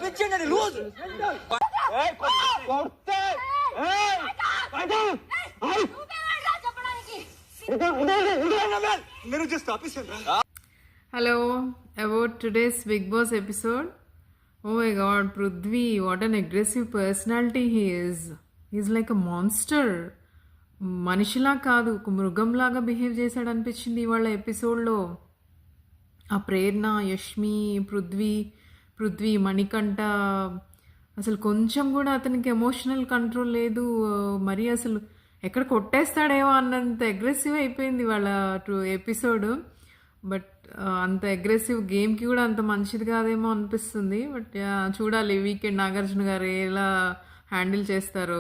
పంపించండి loose. Hello, about today's Big Boss episode. Oh my god, Prithvi, what an aggressive personality he is. He's like a monster. మనిషిలా కాదు, ఒక మృగంలాగా behave చేశాడు అనిపించింది ఇవాళ ఎపిసోడ్లో. ఆ ప్రేరణ, యష్మి, పృథ్వీ, మణికంఠ, అసలు కొంచెం కూడా అతనికి ఎమోషనల్ కంట్రోల్ లేదు. మరి అసలు ఎక్కడ కొట్టేస్తాడేమో అన్నంత అగ్రెసివ్ అయిపోయింది వాళ్ళ ఎపిసోడ్. బట్ అంత అగ్రెసివ్ గేమ్కి కూడా అంత మంచిది కాదేమో అనిపిస్తుంది. బట్ చూడాలి వీకెండ్ నాగార్జున గారు ఎలా హ్యాండిల్ చేస్తారో.